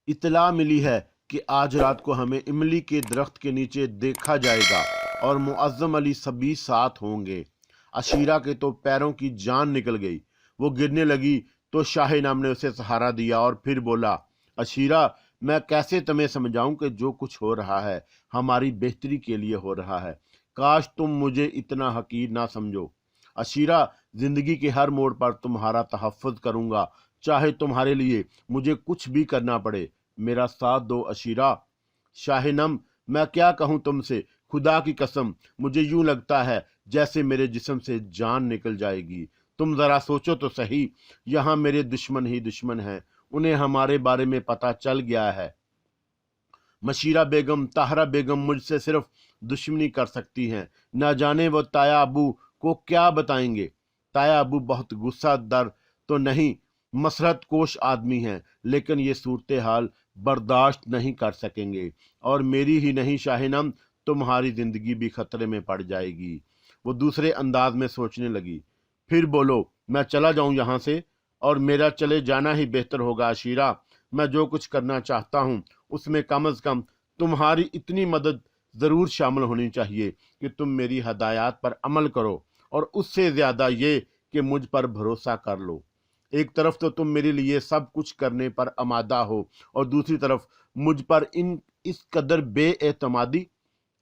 इत्तला मिली है कि आज रात को हमें इमली के दरख्त के नीचे देखा जाएगा और मुअज्जम अली सभी साथ होंगे। अशीरा के तो पैरों की जान निकल गई। वो गिरने लगी तो शाह इनाम ने उसे सहारा दिया और फिर बोला, अशीरा, मैं कैसे तुम्हें समझाऊं कि जो कुछ हो रहा है हमारी बेहतरी के लिए हो रहा है। काश तुम मुझे इतना हकीर ना समझो। अशीरा, जिंदगी के हर मोड़ पर तुम्हारा तहफ़्फ़ुज़ करूंगा, चाहे तुम्हारे लिए मुझे कुछ भी करना पड़े। मेरा साथ दो अशीरा। शाहिनम, मैं क्या कहूँ तुमसे, खुदा की कसम मुझे यूं लगता है जैसे मेरे जिस्म से जान निकल जाएगी। तुम जरा सोचो तो सही, यहाँ मेरे दुश्मन ही दुश्मन हैं। उन्हें हमारे बारे में पता चल गया है। मशीरा बेगम, ताहरा बेगम मुझसे सिर्फ दुश्मनी कर सकती हैं। न जाने वो ताया अबू को क्या बताएंगे। ताया अबू बहुत गुस्सा दर तो नहीं, मसरत कोश आदमी हैं, लेकिन ये सूरत हाल बर्दाश्त नहीं कर सकेंगे और मेरी ही नहीं शाहिनम, तुम्हारी जिंदगी भी खतरे में पड़ जाएगी। वो दूसरे अंदाज में सोचने लगी। फिर बोलो, मैं चला जाऊं यहाँ से? और मेरा चले जाना ही बेहतर होगा अशीरा। मैं जो कुछ करना चाहता हूँ उसमें कम अज कम तुम्हारी इतनी मदद जरूर शामिल होनी चाहिए कि तुम मेरी हदायत पर अमल करो, और उससे ज्यादा ये कि मुझ पर भरोसा कर लो। एक तरफ तो तुम मेरे लिए सब कुछ करने पर आमादा हो और दूसरी तरफ मुझ पर इस कदर बेएतमादी।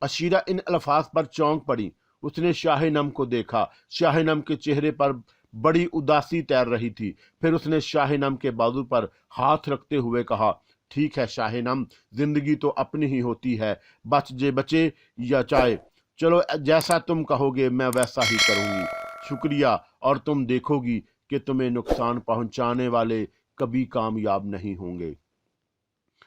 अशीरा इन अल्फाज पर चौंक पड़ी। उसने शाहिनम को देखा। शाहिनम के चेहरे पर बड़ी उदासी तैर रही थी। फिर उसने शाहिनम के बाजू पर हाथ रखते हुए कहा, ठीक है शाहिनम, जिंदगी तो अपनी ही होती है, बच बचे या चाहे। चलो, जैसा तुम कहोगे मैं वैसा ही करूंगी। शुक्रिया। और तुम देखोगी कि तुम्हें नुकसान पहुंचाने वाले कभी कामयाब नहीं होंगे।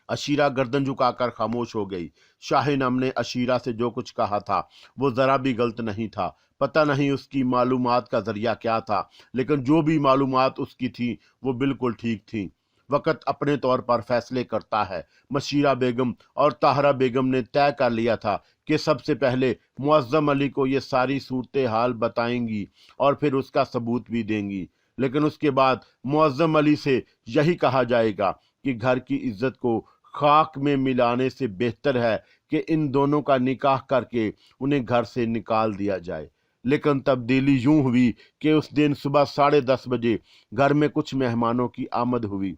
अशीरा गर्दन झुकाकर खामोश हो गई। शाहिनम ने अशीरा से जो कुछ कहा था वो जरा भी गलत नहीं था। पता नहीं उसकी मालूमात का जरिया क्या था, लेकिन जो भी मालूमात उसकी थी वो बिल्कुल ठीक थी। वक़्त अपने तौर पर फैसले करता है। मशीरा बेगम और ताहरा बेगम ने तय कर लिया था कि सबसे पहले मुअज्जम अली को ये सारी सूरत हाल बताएंगी और फिर उसका सबूत भी देंगी। लेकिन उसके बाद मुअज्जम अली से यही कहा जाएगा कि घर की इज्जत को खाक में मिलाने से बेहतर है कि इन दोनों का निकाह करके उन्हें घर से निकाल दिया जाए। लेकिन तब्दीली यूं हुई कि उस दिन सुबह 10:30 घर में कुछ मेहमानों की आमद हुई।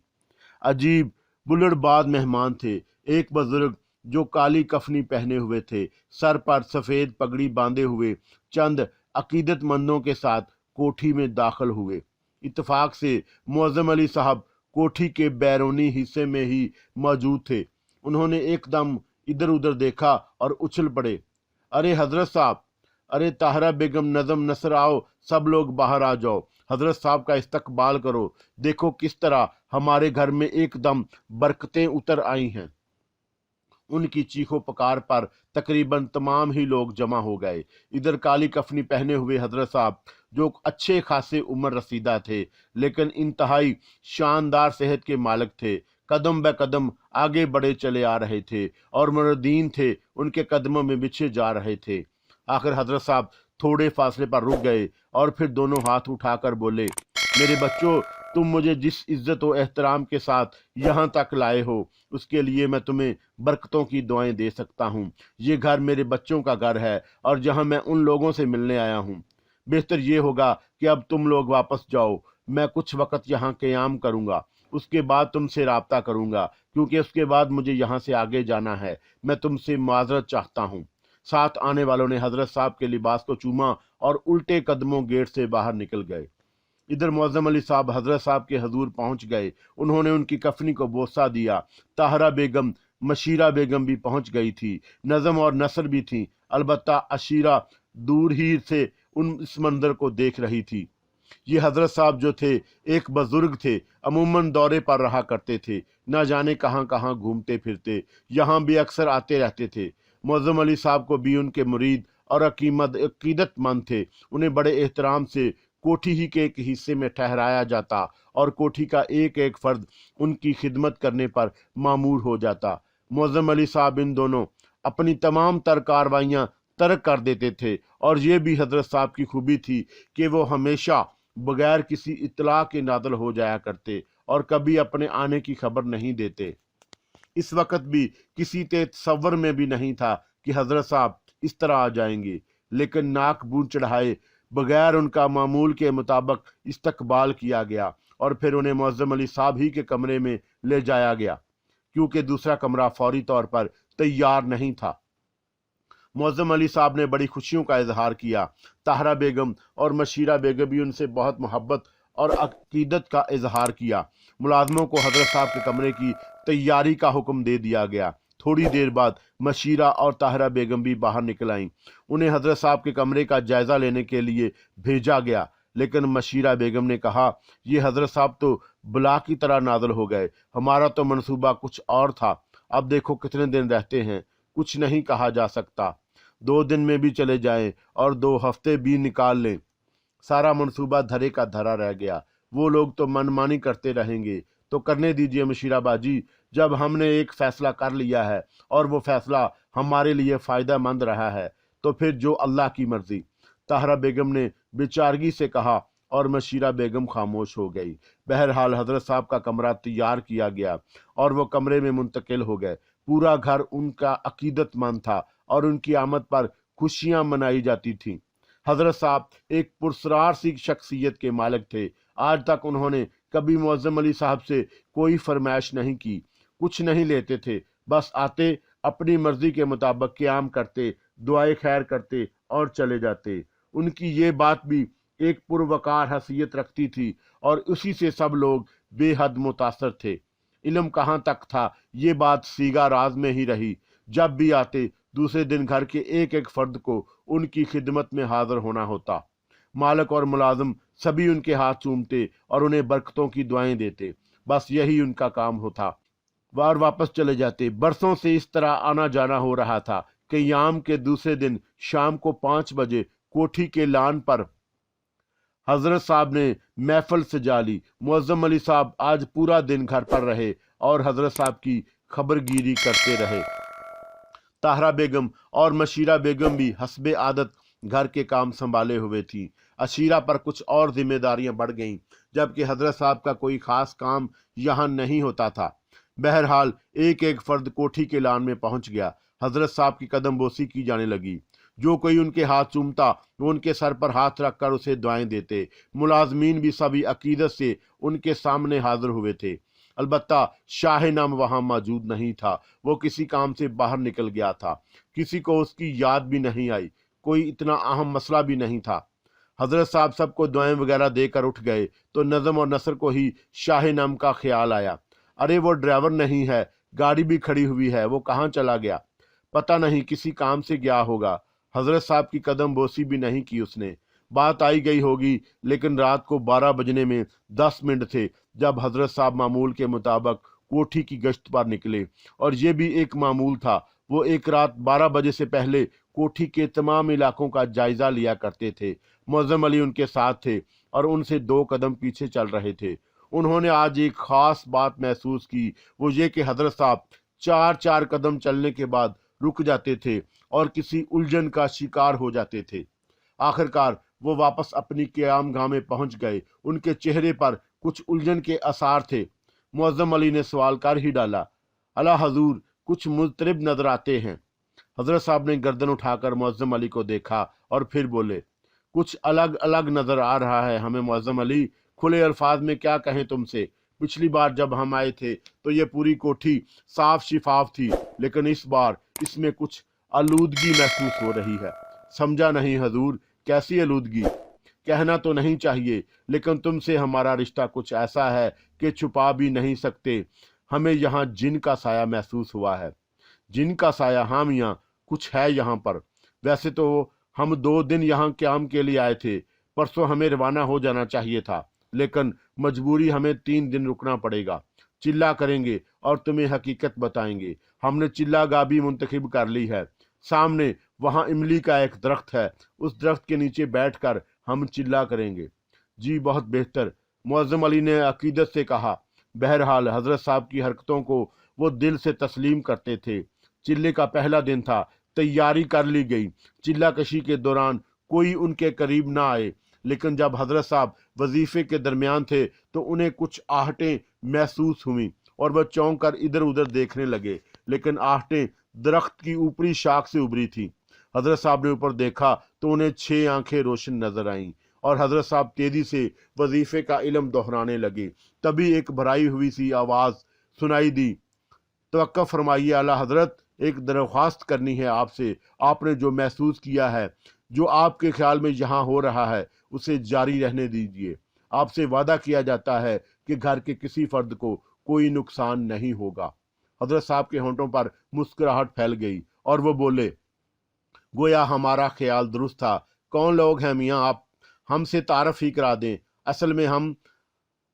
अजीब बुलड़बाज मेहमान थे। एक बुजुर्ग जो काली कफनी पहने हुए थे, सर पर सफेद पगड़ी बांधे हुए, चंद अकीदतमंदों के साथ कोठी में दाखिल हुए। इत्तेफाक से मुअज्जम अली साहब कोठी के बैरूनी हिस्से में ही मौजूद थे। उन्होंने एकदम इधर उधर देखा और उछल पड़े, अरे हजरत साहब, अरे ताहरा बेगम, नजम नसर आओ, सब लोग बाहर आ जाओ, हजरत साहब का इस्तकबाल करो। देखो किस तरह हमारे घर में एकदम बरकतें उतर आई हैं। उनकी चीखों पुकार पर तकरीबन तमाम ही लोग जमा हो गए। इधर काली कफनी पहने हुए हजरत साहब, जो अच्छे खासे उम्र रसीदा थे लेकिन इंतहाई शानदार सेहत के मालिक थे, कदम ब कदम आगे बढ़े चले आ रहे थे और मुरीदीन थे उनके कदमों में बिछे जा रहे थे। आखिर हजरत साहब थोड़े फासले पर रुक गए और फिर दोनों हाथ उठाकर बोले, मेरे बच्चों, तुम मुझे जिस इज्जत और एहतराम के साथ यहाँ तक लाए हो उसके लिए मैं तुम्हें बरकतों की दुआएं दे सकता हूँ। ये घर मेरे बच्चों का घर है और जहाँ मैं उन लोगों से मिलने आया हूँ। बेहतर ये होगा कि अब तुम लोग वापस जाओ। मैं कुछ वक्त यहाँ क़याम करूँगा, उसके बाद तुमसे राब्ता करूँगा, क्योंकि उसके बाद मुझे यहाँ से आगे जाना है। मैं तुमसे माजरत चाहता हूँ। साथ आने वालों ने हजरत साहब के लिबास को चूमा और उल्टे कदमों गेट से बाहर निकल गए। इधर मुअज्जम अली साहब हजरत साहब के हजूर पहुंच गए। उन्होंने उनकी कफनी को बोसा दिया। ताहरा बेगम, मशीरा बेगम भी पहुंच गई थी। नजम और नसर भी थी। अलबत्ता अशीरा दूर ही से इस मंजर को देख रही थी। ये हजरत साहब जो थे एक बुजुर्ग थे, अमूमन दौरे पर रहा करते थे, न जाने कहाँ कहाँ घूमते फिरते, यहाँ भी अक्सर आते रहते थे। मुअज्जम अली साहब को भी उनके मुरीद और अकीदतमंद थे। उन्हें बड़े एहतराम से कोठी ही के एक हिस्से में ठहराया जाता और कोठी का एक एक फर्द उनकी खिदमत करने पर मामूर हो जाता। मुअज्जम अली साहब इन दोनों अपनी तमाम तर कार्रवाइयाँ तर्क कर देते थे, और ये भी हजरत साहब की खूबी थी कि वो हमेशा बगैर किसी इत्तला के नादल हो जाया करते और कभी अपने आने की खबर नहीं देते। इस वक्त भी किसी के तसव्वुर में भी नहीं था कि हजरत साहब इस तरह आ जाएंगे, लेकिन नाक बूंद चढ़ाए बगैर उनका मामूल के मुताबिक इस्तकबाल किया गया और फिर उन्हें मुअज्जम अली साहब ही के कमरे में ले जाया गया, क्योंकि दूसरा कमरा फौरी तौर पर तैयार नहीं था। मुअज्जम अली साहब ने बड़ी खुशियों का इजहार किया। ताहरा बेगम और मशीरा बेगम भी उनसे बहुत मोहब्बत और अकीदत का इजहार किया। मुलाजमों को हजरत साहब के कमरे की तैयारी का हुक्म दे दिया गया। थोड़ी देर बाद मशीरा और ताहरा बेगम भी बाहर निकल आईं। उन्हें हजरत साहब के कमरे का जायजा लेने के लिए भेजा गया, लेकिन मशीरा बेगम ने कहा, ये हजरत साहब तो बला की तरह नाज़िल हो गए, हमारा तो मंसूबा कुछ और था। अब देखो कितने दिन रहते हैं, कुछ नहीं कहा जा सकता। 2 दिन में भी चले जाएं और 2 हफ्ते भी निकाल लें, सारा मंसूबा धरे का धरा रह गया। वो लोग तो मनमानी करते रहेंगे, तो करने दीजिए मशीरा बाजी। जब हमने एक फैसला कर लिया है और वो फैसला हमारे लिए फ़ायदा मंद रहा है, तो फिर जो अल्लाह की मर्जी। ताहरा बेगम ने बेचारगी से कहा और मशीरा बेगम खामोश हो गई। बहरहाल हजरत साहब का कमरा तैयार किया गया और वो कमरे में मुंतकिल हो गए। पूरा घर उनका अकीदतमंद था और उनकी आमद पर खुशियां मनाई जाती थीं। हजरत साहब एक पुरस्कार सी शख्सियत के मालिक थे। आज तक उन्होंने कभी मुअज्जम अली साहब से कोई फरमाइश नहीं की, कुछ नहीं लेते थे, बस आते, अपनी मर्जी के मुताबिक क़याम करते, दुआए खैर करते और चले जाते। उनकी ये बात भी एक पुरवकार हैसियत रखती थी और उसी से सब लोग बेहद मुतासर थे। इल्म कहाँ तक था, ये बात सीगा राज में ही रही। जब भी आते, दूसरे दिन घर के एक एक फर्द को उनकी खिदमत में हाजिर होना होता। मालिक और मुलाजिम सभी उनके हाथ चूमते और उन्हें बरकतों की दुआएं देते। बस यही उनका काम होता। वार वापस चले जाते। बरसों से इस तरह आना जाना हो रहा था कि याम के दूसरे दिन शाम को 5 बजे कोठी के लान पर हजरत साहब ने महफिल सजा ली। मुअज्जम अली साहब आज पूरा दिन घर पर रहे और हजरत साहब की खबरगिरी करते रहे। ताहरा बेगम और मशीरा बेगम भी हस्बे आदत घर के काम संभाले हुए थी। अशीरा पर कुछ और जिम्मेदारियां बढ़ गईं, जबकि हजरत साहब का कोई खास काम यहाँ नहीं होता था। बहरहाल एक एक फर्द कोठी के लान में पहुंच गया। हजरत साहब की कदम बोसी की जाने लगी। जो कोई उनके हाथ चूमता, वो उनके सर पर हाथ रखकर उसे दुआएं देते। मुलाजमीन भी सभी अकीदत से उनके सामने हाजिर हुए थे। अलबत्ता शाह नाम वहां मौजूद नहीं था, वो किसी काम से बाहर निकल गया था। किसी को उसकी याद भी नहीं आई, कोई इतना अहम मसला भी नहीं था। हजरत साहब सबको दुआएं वगैरह देकर उठ गए तो नज़म और नसर को ही शाह नाम का ख्याल आया। अरे वो ड्राइवर नहीं है, गाड़ी भी खड़ी हुई है, वो कहाँ चला गया? पता नहीं, किसी काम से गया होगा। हजरत साहब की कदम बोसी भी नहीं की उसने। बात आई गई होगी, लेकिन रात को 12 बजने में 10 मिनट थे जब हजरत साहब मामूल के मुताबिक कोठी की गश्त पर निकले, और ये भी एक मामूल था। वो एक रात 12 बजे से पहले कोठी के तमाम इलाकों का जायजा लिया करते थे। मुअज्जम अली उनके साथ थे और उनसे 2 कदम पीछे चल रहे थे। उन्होंने आज एक खास बात महसूस की, वो ये कि हजरत साहब 4-4 कदम चलने के बाद रुक जाते थे और किसी उलझन का शिकार हो जाते थे। आखिरकार वो वापस अपनी क़याम गाह में पहुंच गए। उनके चेहरे पर कुछ उलझन के आसार थे। मुअज्जम अली ने सवाल कर ही डाला, अला हजूर, कुछ मुज़तरब नजर आते हैं। हजरत साहब ने गर्दन उठाकर मुअज्जम अली को देखा और फिर बोले, कुछ अलग अलग नजर आ रहा है हमें मुअज्जम अली। खुले अल्फाज में क्या कहें तुमसे, पिछली बार जब हम आए थे तो ये पूरी कोठी साफ शिफाफ थी, लेकिन इस बार इसमें कुछ आलूदगी महसूस हो रही है। समझा नहीं हजूर, कैसी आलूदगी? कहना तो नहीं चाहिए, लेकिन तुमसे हमारा रिश्ता कुछ ऐसा है कि छुपा भी नहीं सकते। हमें यहाँ जिन का साया महसूस हुआ है। जिन का साया? हाँ मियाँ, कुछ है यहाँ पर। वैसे तो हम 2 दिन यहाँ क़याम के लिए आए थे, परसों हमें रवाना हो जाना चाहिए था, लेकिन मजबूरी, हमें 3 दिन रुकना पड़ेगा। चिल्ला करेंगे और तुम्हें हकीकत बताएंगे। हमने चिल्ला गाह भी मुंतखब कर ली है। सामने वहाँ इमली का एक दरख्त है, उस दरख्त के नीचे बैठकर हम चिल्ला करेंगे। जी बहुत बेहतर, मुअज्जम अली ने अकीदत से कहा। बहरहाल हजरत साहब की हरकतों को वो दिल से तस्लीम करते थे। चिल्ले का पहला दिन था, तैयारी कर ली गई। चिल्ला कशी के दौरान कोई उनके करीब ना आए, लेकिन जब हजरत साहब वजीफे के दरमियान थे तो उन्हें कुछ आहटें महसूस हुई। और वह चौंक कर इधर उधर देखने लगे, लेकिन आहटें दरख्त की ऊपरी शाख से उभरी थी। हजरत साहब ने ऊपर देखा तो उन्हें 6 आंखें रोशन नजर आईं और हजरत साहब तेजी से वजीफे का इल्म दोहराने लगे। तभी एक भराई हुई सी आवाज सुनाई दी, तवक्कुफ फरमाइए आला हजरत, एक दरख्वास्त करनी है आपसे। आपने जो महसूस किया है, जो आपके ख्याल में यहाँ हो रहा है, उसे जारी रहने दीजिए। आपसे वादा किया जाता है कि घर के किसी फर्द को कोई नुकसान नहीं होगा। हजरत साहब के होंठों पर मुस्कुराहट फैल गई और वो बोले, गोया हमारा ख्याल दुरुस्त था। कौन लोग हैं मियाँ, आप हमसे तारफ ही करा दें। असल में हम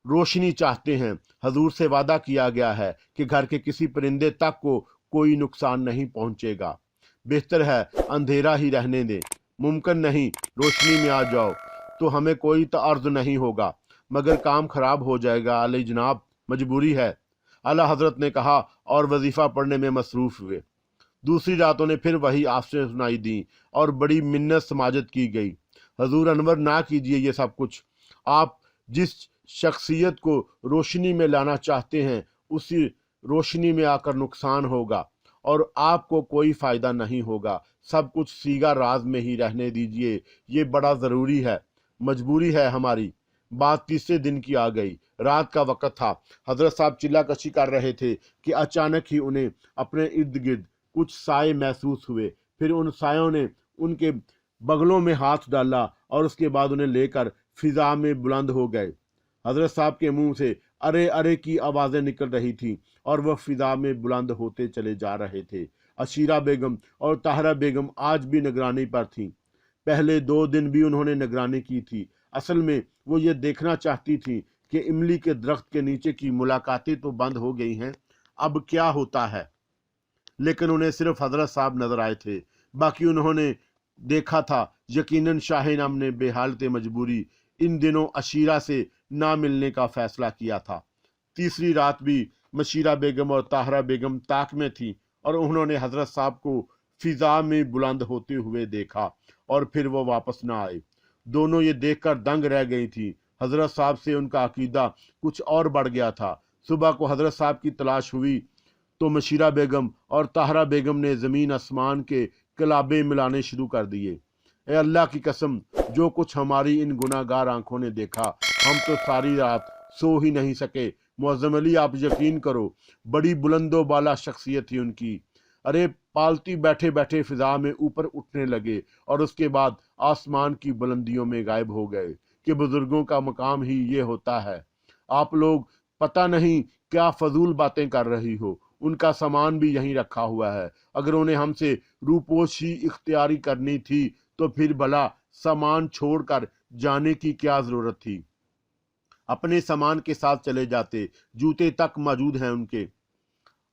रोशनी चाहते हैं। हजूर से वादा किया गया है कि घर के किसी परिंदे तक को कोई नुकसान नहीं पहुंचेगा। बेहतर है अंधेरा ही रहने दें। मुमकिन नहीं रोशनी में आ जाओ तो हमें कोई तअर्ज़ नहीं होगा, मगर काम खराब हो जाएगा अली जनाब, मजबूरी है, आला हजरत ने कहा और वजीफा पढ़ने में मसरूफ हुए। दूसरी रातों ने फिर वही आफतें सुनाई दी और बड़ी मिन्नत समाजत की गई। हजूर अनवर ना कीजिए ये सब कुछ। आप जिस शख्सियत को रोशनी में लाना चाहते हैं उसी रोशनी में आकर नुकसान होगा और आपको कोई फ़ायदा नहीं होगा। सब कुछ सीगा राज में ही रहने दीजिए, ये बड़ा ज़रूरी है, मजबूरी है हमारी। बात तीसरे दिन की आ गई। रात का वक़्त था। हजरत साहब चिल्ला कशी कर रहे थे कि अचानक ही उन्हें अपने इर्द गिर्द कुछ साए महसूस हुए। फिर उन सायों ने उनके बगलों में हाथ डाला और उसके बाद उन्हें लेकर फिजा में बुलंद हो गए। हजरत साहब के मुंह से अरे अरे की आवाज़ें निकल रही थी और वह फिजा में बुलंद होते चले जा रहे थे। अशीरा बेगम और ताहरा बेगम आज भी निगरानी पर थीं। पहले 2 दिन भी उन्होंने निगरानी की थी। असल में वो ये देखना चाहती थी कि इमली के दरख्त के नीचे की मुलाकातें तो बंद हो गई हैं, अब क्या होता है। लेकिन उन्हें सिर्फ हजरत साहब नजर आए थे, बाकी उन्होंने देखा था। यकीनन शाह इनाम ने बेहालत मजबूरी इन दिनों अशीरा से ना मिलने का फैसला किया था। तीसरी रात भी मशीरा बेगम और ताहरा बेगम ताक में थी और उन्होंने हजरत साहब को फिजा में बुलंद होते हुए देखा और फिर वो वापस ना आए। दोनों ये देखकर दंग रह गई थी। हजरत साहब से उनका अकीदा कुछ और बढ़ गया था। सुबह को हजरत साहब की तलाश हुई तो मशीरा बेगम और ताहरा बेगम ने ज़मीन आसमान के कलाबे मिलाने शुरू कर दिए। ए अल्लाह की कसम, जो कुछ हमारी इन गुनाहगार आंखों ने देखा, हम तो सारी रात सो ही नहीं सके। मुअज़्ज़म अली, आप यकीन करो, बड़ी बुलंदो बाला शख्सियत थी उनकी। अरे पालती बैठे बैठे फिजा में ऊपर उठने लगे और उसके बाद आसमान की बुलंदियों में गायब हो गए कि बुजुर्गों का मकाम ही ये होता है। आप लोग पता नहीं क्या फजूल बातें कर रही हो, उनका सामान भी यहीं रखा हुआ है। अगर उन्हें हमसे रूपोशी इख्तियारी करनी थी तो फिर भला सामान छोड़कर जाने की क्या जरूरत थी। अपने सामान के साथ चले जाते, जूते तक मौजूद हैं उनके।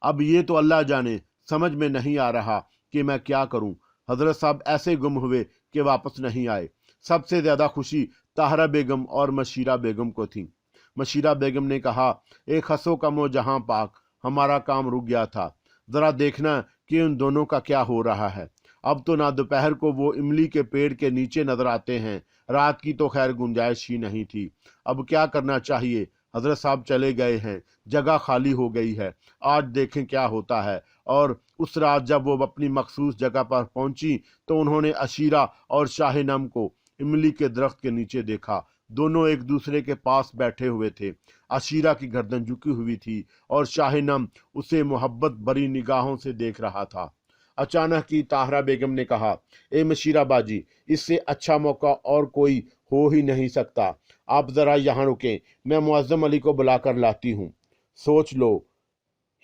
अब ये तो अल्लाह जाने, समझ में नहीं आ रहा कि मैं क्या करूं। हजरत साहब ऐसे गुम हुए कि वापस नहीं आए। सबसे ज्यादा खुशी ताहरा बेगम और मशीरा बेगम को थी। मशीरा बेगम ने कहा, एक हंसो कमो जहां पाक, हमारा काम रुक गया था। जरा देखना कि उन दोनों का क्या हो रहा है। अब तो ना दोपहर को वो इमली के पेड़ के नीचे नजर आते हैं, रात की तो खैर गुंजाइश ही नहीं थी। अब क्या करना चाहिए। हजरत साहब चले गए हैं, जगह खाली हो गई है, आज देखें क्या होता है। और उस रात जब वो अपनी मखसूस जगह पर पहुंची तो उन्होंने अशीरा और शाहनम को इमली के दरख्त के नीचे देखा। दोनों एक दूसरे के पास बैठे हुए थे। अशीरा की गर्दन झुकी हुई थी और शाहनम उसे मोहब्बत भरी निगाहों से देख रहा था। अचानक ही ताहरा बेगम ने कहा, ए मशीरा बाजी, इससे अच्छा मौका और कोई हो ही नहीं सकता। आप जरा यहाँ रुकें, मैं मुअज़्ज़म अली को बुलाकर लाती हूँ। सोच लो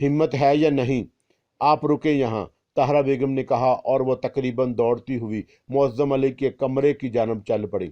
हिम्मत है या नहीं। आप रुके यहाँ, ताहरा बेगम ने कहा और वह तकरीबन दौड़ती हुई मुअज़्ज़म अली के कमरे की जानब चल पड़ी।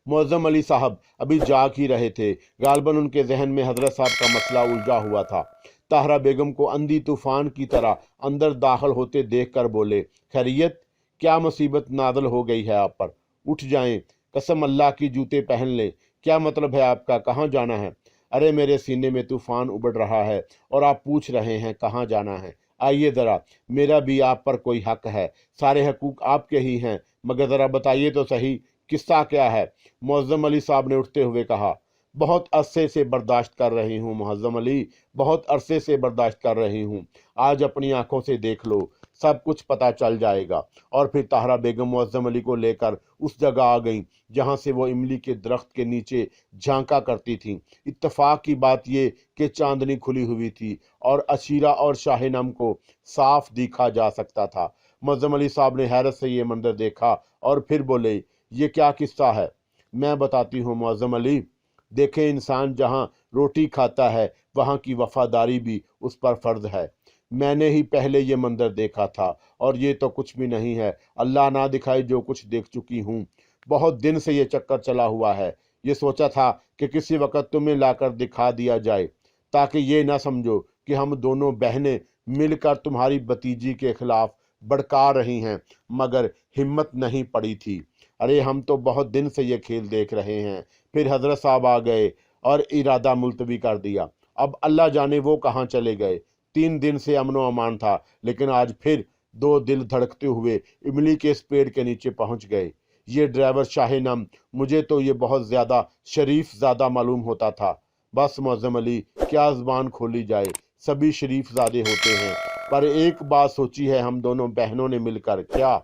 मुअज़्ज़म अली साहब अभी जाग ही रहे थे। गालबन उनके जहन में हजरत साहब का मसला उलझा हुआ था। ताहरा बेगम को अंधी तूफान की तरह अंदर दाखिल होते देखकर बोले, खैरियत, क्या मुसीबत नाज़िल हो गई है आप पर? उठ जाएं, कसम अल्लाह की, जूते पहन लें। क्या मतलब है आपका, कहाँ जाना है? अरे मेरे सीने में तूफान उबड़ रहा है और आप पूछ रहे हैं कहाँ जाना है। आइए ज़रा, मेरा भी आप पर कोई हक है, सारे हकूक आपके ही हैं, मगर ज़रा बताइए तो सही, किस्सा क्या है? मुअज़्ज़म अली साहब ने उठते हुए कहा, बहुत अरसे से बर्दाश्त कर रही हूँ मुअज़्ज़म अली, बहुत अरसे से बर्दाश्त कर रही हूँ। आज अपनी आंखों से देख लो, सब कुछ पता चल जाएगा। और फिर ताहरा बेगम मुअज़्ज़म अली को लेकर उस जगह आ गई जहाँ से वो इमली के दरख्त के नीचे झांका करती थी। इत्तेफाक की बात ये कि चांदनी खुली हुई थी और अशीरा और शाहिनम को साफ देखा जा सकता था। मुअज़्ज़म अली साहब ने हैरत से ये मंजर देखा और फिर बोले, ये क्या किस्सा है? मैं बताती हूँ मुअज़्ज़म अली। देखे, इंसान जहाँ रोटी खाता है वहाँ की वफादारी भी उस पर फर्ज है। मैंने ही पहले ये मंजर देखा था और ये तो कुछ भी नहीं है। अल्लाह ना दिखाए जो कुछ देख चुकी हूँ। बहुत दिन से ये चक्कर चला हुआ है। ये सोचा था कि किसी वक्त तुम्हें लाकर दिखा दिया जाए, ताकि ये ना समझो कि हम दोनों बहनें मिलकर तुम्हारी भतीजी के खिलाफ भड़का रही हैं, मगर हिम्मत नहीं पड़ी थी। अरे हम तो बहुत दिन से ये खेल देख रहे हैं। फिर हजरत साहब आ गए और इरादा मुलतवी कर दिया। अब अल्लाह जाने वो कहाँ चले गए। 3 दिन से अमनो अमान था, लेकिन आज फिर 2 दिल धड़कते हुए इमली के इस पेड़ के नीचे पहुंच गए। ये ड्राइवर शाहिनम, मुझे तो ये बहुत ज्यादा शरीफ ज़्यादा मालूम होता था। बस मुअज़्ज़म अली, क्या ज़बान खोली जाए, सभी शरीफ ज़ादे होते हैं, पर एक बात सोची है हम दोनों बहनों ने मिलकर? क्या?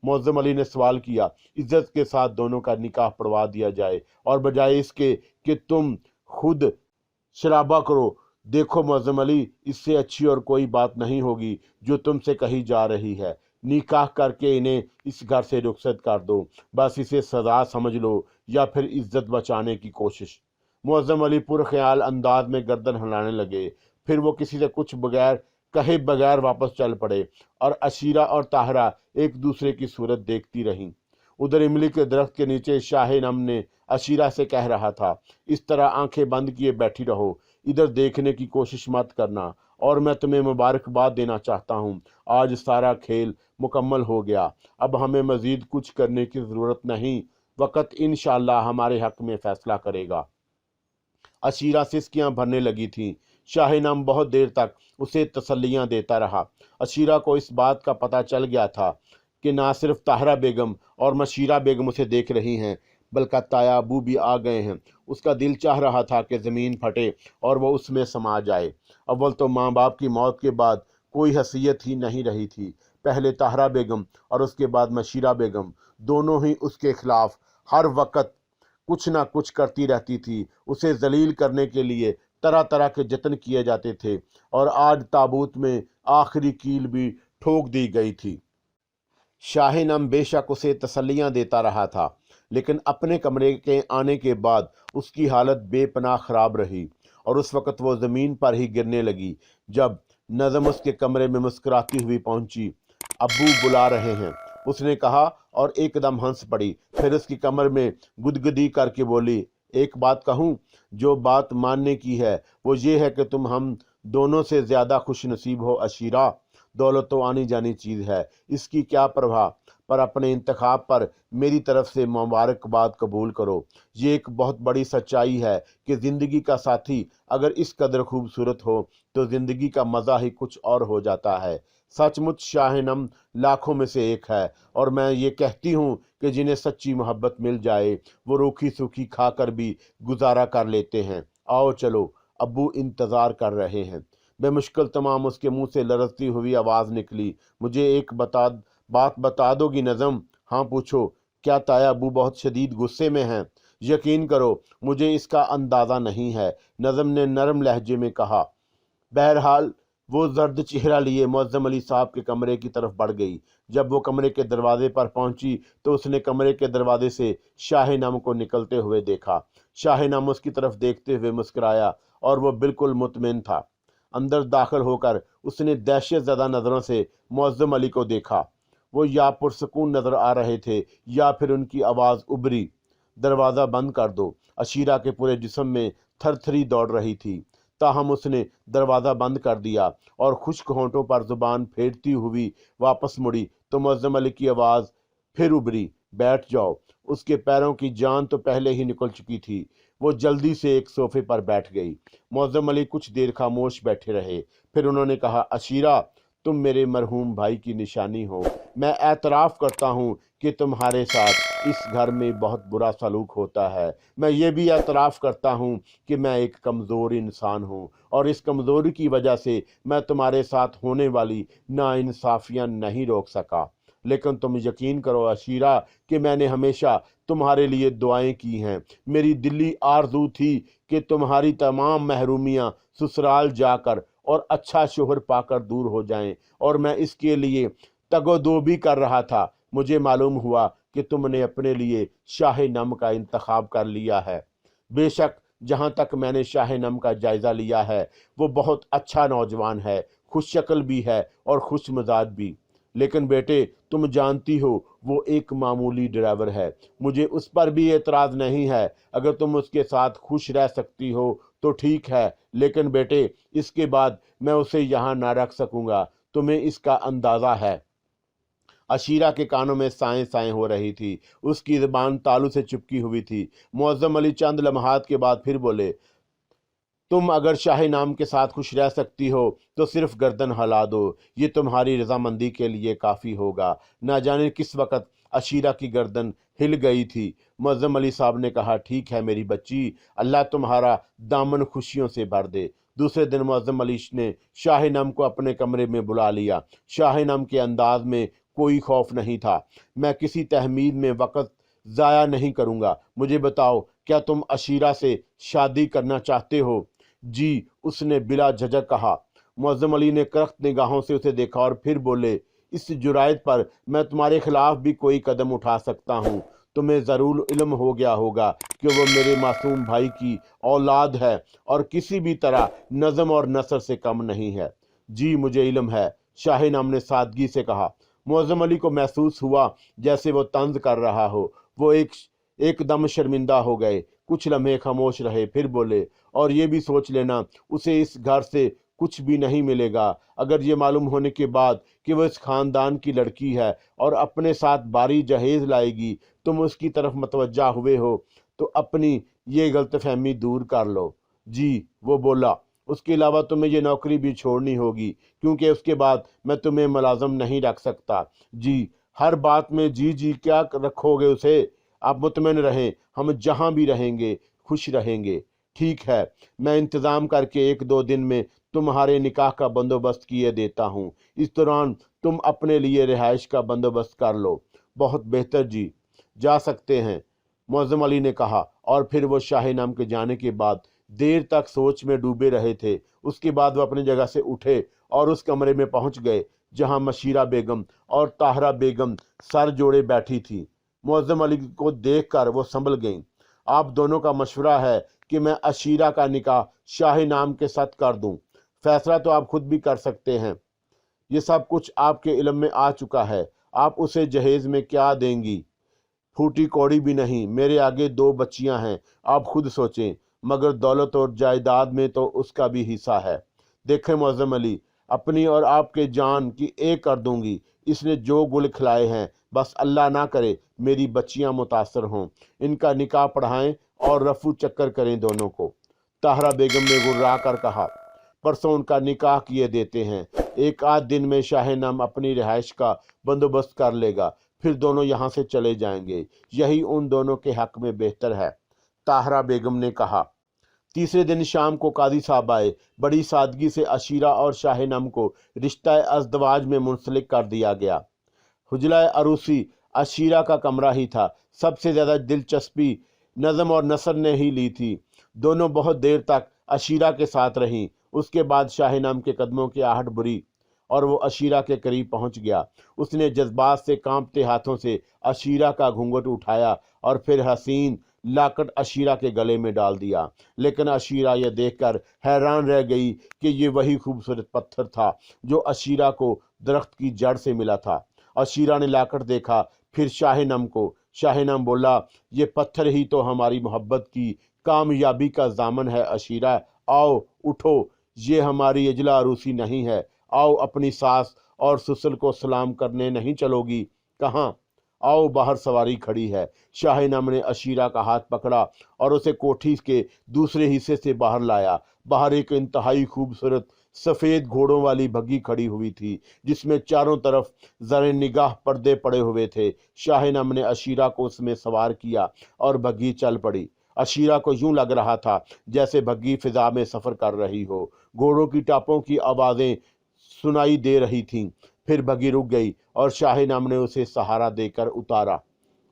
मुअज़्ज़म अली ने सवाल किया। इज्जत के साथ दोनों का निकाह पढ़वा दिया जाए, और बजाय इसके कि तुम खुद शराबा करो। देखो मुअज़्ज़म अली, इससे अच्छी और कोई बात नहीं होगी जो तुमसे कही जा रही है। निकाह करके इन्हें इस घर से रुखसत कर दो। बस इसे सजा समझ लो या फिर इज्जत बचाने की कोशिश। मुअज़्ज़म अली पुरख्याल अंदाज में गर्दन हिलाने लगे। फिर वो किसी से कुछ बगैर कहे बगैर वापस चल पड़े और अशीरा और ताहरा एक दूसरे की सूरत देखती रहीं। उधर इमली के दरख्त के नीचे शाहिनम ने अशीरा से कह रहा था, इस तरह आंखें बंद किए बैठी रहो, इधर देखने की कोशिश मत करना, और मैं तुम्हें मुबारकबाद देना चाहता हूँ। आज सारा खेल मुकम्मल हो गया। अब हमें मजीद कुछ करने की ज़रूरत नहीं। वक़्त इंशाअल्लाह हमारे हक में फ़ैसला करेगा। अशीरा सिसकियां भरने लगी थीं। शाहिनम बहुत देर तक उसे तसल्लियां देता रहा। अशीरा को इस बात का पता चल गया था कि ना सिर्फ ताहरा बेगम और मशीरा बेगम उसे देख रही हैं, बल्कि ताया अबू भी आ गए हैं। उसका दिल चाह रहा था कि ज़मीन फटे और वह उसमें समा जाए। अव्वल तो माँ बाप की मौत के बाद कोई हैसियत ही नहीं रही थी। पहले ताहरा बेगम और उसके बाद मशीरा बेगम, दोनों ही उसके खिलाफ हर वक्त कुछ ना कुछ करती रहती थी। उसे जलील करने के लिए तरह तरह के जतन किए जाते थे, और आज ताबूत में आखिरी कील भी ठोक दी गई थी। शाहिनम बेशक उसे तसल्लियां देता रहा था, लेकिन अपने कमरे के आने के बाद उसकी हालत बेपनाह खराब रही, और उस वक़्त वो ज़मीन पर ही गिरने लगी जब नज़म उसके कमरे में मुस्कुराती हुई पहुंची। अब्बू बुला रहे हैं, उसने कहा, और एकदम हंस पड़ी। फिर उसकी कमर में गुदगुदी करके बोली, एक बात कहूँ, जो बात मानने की है वो ये है कि तुम हम दोनों से ज़्यादा खुश नसीब हो अशीरा। दौलत तो आनी जानी चीज़ है, इसकी क्या परवाह, पर अपने इंतखाब पर मेरी तरफ से मुबारकबाद कबूल करो। ये एक बहुत बड़ी सच्चाई है कि ज़िंदगी का साथी अगर इस कदर खूबसूरत हो तो ज़िंदगी का मज़ा ही कुछ और हो जाता है। सचमुच शाहिनम लाखों में से एक है, और मैं ये कहती हूँ कि जिन्हें सच्ची मोहब्बत मिल जाए वो रूखी सूखी खाकर भी गुजारा कर लेते हैं। आओ चलो, अब्बू इंतज़ार कर रहे हैं। बेमुश्किल तमाम उसके मुंह से लरजती हुई आवाज़ निकली, मुझे एक बात बता दोगी नज़म? हाँ पूछो। क्या ताया अबू बहुत शदीद गुस्से में हैं? यकीन करो मुझे इसका अंदाज़ा नहीं है, नज़म ने नरम लहजे में कहा। बहरहाल वो जर्द चेहरा लिए मुअज़्ज़म अली साहब के कमरे की तरफ बढ़ गई। जब वो कमरे के दरवाजे पर पहुंची तो उसने कमरे के दरवाजे से शाहिनम को निकलते हुए देखा। शाहिनम उसकी तरफ देखते हुए मुस्कुराया, और वो बिल्कुल मुतमिन था। अंदर दाखिल होकर उसने दहशत ज़दा नज़रों से मुअज़्ज़म अली को देखा। वो या पुरसकून नज़र आ रहे थे या फिर उनकी आवाज़ उभरी, दरवाज़ा बंद कर दो। अशीरा के पूरे जिस्म में थरथरी दौड़ रही थी, ताहम उसने दरवाज़ा बंद कर दिया और खुश्क होंठों पर ज़ुबान फेरती हुई वापस मुड़ी तो मुअज़्ज़म अली की आवाज़ फिर उभरी, बैठ जाओ। उसके पैरों की जान तो पहले ही निकल चुकी थी। वो जल्दी से एक सोफे पर बैठ गई। मुअज़्ज़म अली कुछ देर खामोश बैठे रहे। फिर उन्होंने कहा, अशीरा, तुम मेरे मरहूम भाई की निशानी हो। मैं एतराफ़ करता हूँ कि तुम्हारे साथ इस घर में बहुत बुरा सलूक होता है। मैं ये भी एतराफ़ करता हूँ कि मैं एक कमज़ोर इंसान हूँ और इस कमज़ोरी की वजह से मैं तुम्हारे साथ होने वाली नाइंसाफ़ियाँ नहीं रोक सका। लेकिन तुम यकीन करो अशीरा कि मैंने हमेशा तुम्हारे लिए दुआएं की हैं। मेरी दिली आरज़ू थी कि तुम्हारी तमाम महरूमियाँ ससुराल जाकर और अच्छा शोहर पाकर दूर हो जाएं, और मैं इसके लिए तगोदो भी कर रहा था। मुझे मालूम हुआ कि तुमने अपने लिए शाह नम का इंतखाब कर लिया है। बेशक जहाँ तक मैंने शाह नम का जायज़ा लिया है, वो बहुत अच्छा नौजवान है, खुश शक्ल भी है और खुश मिजाज भी। लेकिन बेटे, तुम जानती हो वो एक मामूली ड्राइवर है। मुझे उस पर भी एतराज़ नहीं है। अगर तुम उसके साथ खुश रह सकती हो तो ठीक है, लेकिन बेटे इसके बाद मैं उसे यहाँ ना रख सकूँगा। तुम्हें इसका अंदाज़ा है। अशीरा के कानों में साएं साएं हो रही थी। उसकी ज़बान तालू से चिपकी हुई थी। मुअज़्ज़म अली चंद लम्हात के बाद फिर बोले, तुम अगर शाह नाम के साथ खुश रह सकती हो तो सिर्फ गर्दन हिला दो। ये तुम्हारी रजामंदी के लिए काफ़ी होगा। ना जाने किस वक़्त अशीरा की गर्दन हिल गई थी। मुअज़्ज़म अली साहब ने कहा, ठीक है मेरी बच्ची, अल्लाह तुम्हारा दामन खुशियों से भर दे। दूसरे दिन मुअज़्ज़म अली ने शाह नाम को अपने कमरे में बुला लिया। शाह नाम के अंदाज में कोई खौफ नहीं था। मैं किसी तहमीद में वक़्त ज़ाया नहीं करूँगा। मुझे बताओ, क्या तुम अशीरा से शादी करना चाहते हो? जी, उसने बिला झिझक कहा। मुअज़्ज़म अली ने करख्त निगाहों से उसे देखा और फिर बोले, इस जुरायत पर मैं तुम्हारे खिलाफ भी कोई कदम उठा सकता हूँ। तुम्हें ज़रूर इल्म हो गया होगा कि वो मेरे मासूम भाई की औलाद है और किसी भी तरह नज़म और नसर से कम नहीं है। जी मुझे इल्म है, शाह नाम ने सादगी से कहा। मुअज़्ज़म अली को महसूस हुआ जैसे वो तंज कर रहा हो। वो एकदम शर्मिंदा हो गए। कुछ लम्हे खामोश रहे, फिर बोले, और ये भी सोच लेना, उसे इस घर से कुछ भी नहीं मिलेगा। अगर ये मालूम होने के बाद कि वो इस खानदान की लड़की है और अपने साथ भारी जहेज लाएगी, तुम उसकी तरफ मतवज्जा हुए हो तो अपनी ये गलतफहमी दूर कर लो। जी, वो बोला, उसके अलावा तुम्हें ये नौकरी भी छोड़नी होगी, क्योंकि उसके बाद मैं तुम्हें मुलाजम नहीं रख सकता। जी, हर बात में जी जी क्या रखोगे उसे? आप मुतमईन रहें, हम जहाँ भी रहेंगे खुश रहेंगे। ठीक है, मैं इंतज़ाम करके 1-2 दिन में तुम्हारे निकाह का बंदोबस्त किए देता हूँ। इस दौरान तुम अपने लिए रिहाइश का बंदोबस्त कर लो। बहुत बेहतर जी, जा सकते हैं, मुअज़्ज़म अली ने कहा। और फिर वो शाह नाम के जाने के बाद देर तक सोच में डूबे रहे थे। उसके बाद वो अपनी जगह से उठे और उस कमरे में पहुंच गए जहां मशीरा बेगम और ताहरा बेगम सर जोड़े बैठी थी। मुअज़्ज़म अली को देखकर वो संभल गईं। आप दोनों का मशवरा है कि मैं अशीरा का निकाह शाह नाम के साथ कर दूं। फैसला तो आप खुद भी कर सकते हैं। ये सब कुछ आपके इल्म में आ चुका है। आप उसे जहेज में क्या देंगी? फूटी कौड़ी भी नहीं। मेरे आगे 2 बच्चियां हैं। आप खुद सोचें। मगर दौलत और जायदाद में तो उसका भी हिस्सा है। देखें मुअज़्ज़म अली, अपनी और आपके जान की एक कर दूंगी। इसने जो गुल खिलाए हैं, बस अल्लाह ना करे मेरी बच्चियां मुतासर हों। इनका निकाह पढ़ाएं और रफू चक्कर करें दोनों को। ताहरा बेगम ने गुर्रा कर कहा, परसों उनका निकाह किए देते हैं। 1 आध दिन में शाह नाम अपनी रिहाइश का बंदोबस्त कर लेगा, फिर दोनों यहाँ से चले जाएंगे। यही उन दोनों के हक में बेहतर है, ताहरा बेगम ने कहा। तीसरे दिन शाम को काजी साहब आए। बड़ी सादगी से अशीरा और शाह नाम को रिश्ता अज़दवाज में मुंसलिक कर दिया गया। हुजला अरूसी अशीरा का कमरा ही था। सबसे ज़्यादा दिलचस्पी नज़म और नसर ने ही ली थी। दोनों बहुत देर तक अशीरा के साथ रहीं। उसके बाद शाह नाम के कदमों की आहट बुरी और वो अशीरा के करीब पहुंच गया। उसने जज्बात से कांपते हाथों से अशीरा का घूंघट उठाया और फिर हसीन लाकट अशीरा के गले में डाल दिया। लेकिन अशीरा यह देखकर हैरान रह गई कि ये वही खूबसूरत पत्थर था जो अशीरा को दरख्त की जड़ से मिला था। अशीरा ने लाकट देखा, फिर शाह नम को। शाह नम बोला, ये पत्थर ही तो हमारी मोहब्बत की कामयाबी का दामन है अशीरा। आओ उठो, ये हमारी इजला अरूसी नहीं है। आओ अपनी सास और ससुर को सलाम करने नहीं चलोगी? कहाँ? आओ, बाहर सवारी खड़ी है। शाह नाम ने अशीरा का हाथ पकड़ा और उसे कोठी के दूसरे हिस्से से बाहर लाया। बाहर एक इंतहाई खूबसूरत सफ़ेद घोड़ों वाली बग्घी खड़ी हुई थी जिसमें चारों तरफ ज़रे निगाह पर्दे पड़े हुए थे। शाह नम ने अशीरा को उसमें सवार किया और बग्घी चल पड़ी। अशीरा को यूं लग रहा था जैसे बग्घी फिजा में सफ़र कर रही हो। घोड़ों की टापों की आवाज़ें सुनाई दे रही थीं। फिर बग्घी रुक गई और शाह नम ने उसे सहारा देकर उतारा।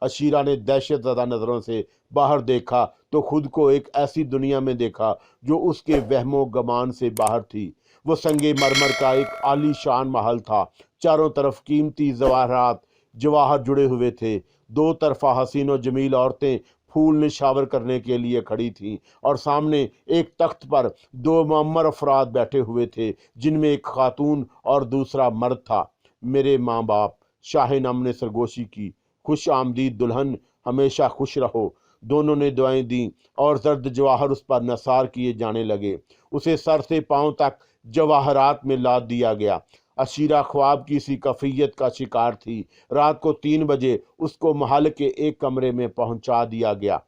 अशीरा ने दहशत ज़दा नज़रों से बाहर देखा तो खुद को एक ऐसी दुनिया में देखा जो उसके वहमो गमान से बाहर थी। वो संगे मरमर का एक आलीशान महल था। चारों तरफ कीमती जवाहरात जवाहर जुड़े हुए थे। दो तरफा हसीन और जमील औरतें फूल निशावर करने के लिए खड़ी थीं और सामने एक तख्त पर दो मुअम्मर अफराद बैठे हुए थे जिनमें एक खातून और दूसरा मर्द था। मेरे माँ बाप, शाह नम ने सरगोशी की। खुश आमदीद दुल्हन, हमेशा खुश रहो। दोनों ने दुआएं दी और जर्द जवाहर उस पर नसार किए जाने लगे। उसे सर से पांव तक जवाहरात में लाद दिया गया। अशीरा ख्वाब की सी कफियत का शिकार थी। रात को 3 बजे उसको महल के एक कमरे में पहुंचा दिया गया।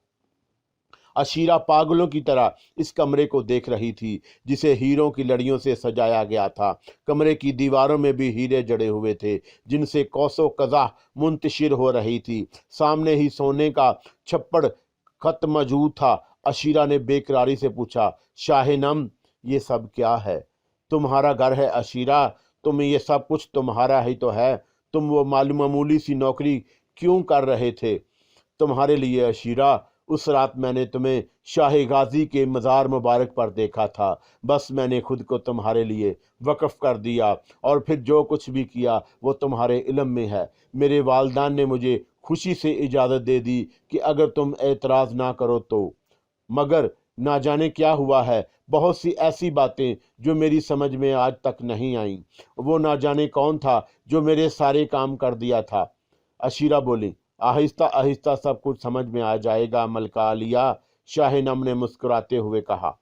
अशीरा पागलों की तरह इस कमरे को देख रही थी जिसे हीरों की लड़ियों से सजाया गया था। कमरे की दीवारों में भी हीरे जड़े हुए थे जिनसे कौसो कज़ा मुंतशिर हो रही थी। सामने ही सोने का छप्पड़ खत मौजूद था। अशीरा ने बेकरारी से पूछा, शाह नम, ये सब क्या है? तुम्हारा घर है अशीरा, ये सब कुछ तुम्हारा ही तो है। तुम वो मामूली सी नौकरी क्यों कर रहे थे? तुम्हारे लिए अशीरा। उस रात मैंने तुम्हें शाह गाजी के मज़ार मुबारक पर देखा था। बस मैंने खुद को तुम्हारे लिए वक्फ कर दिया और फिर जो कुछ भी किया वो तुम्हारे इल्म में है। मेरे वालिदैन ने मुझे खुशी से इजाज़त दे दी कि अगर तुम एतराज़ ना करो तो, मगर ना जाने क्या हुआ है, बहुत सी ऐसी बातें जो मेरी समझ में आज तक नहीं आईं। वो ना जाने कौन था जो मेरे सारे काम कर दिया था। अशीरा बोली, आहिस्ता आहिस्ता सब कुछ समझ में आ जाएगा मलका आलिया, शाह नम ने मुस्कुराते हुए कहा।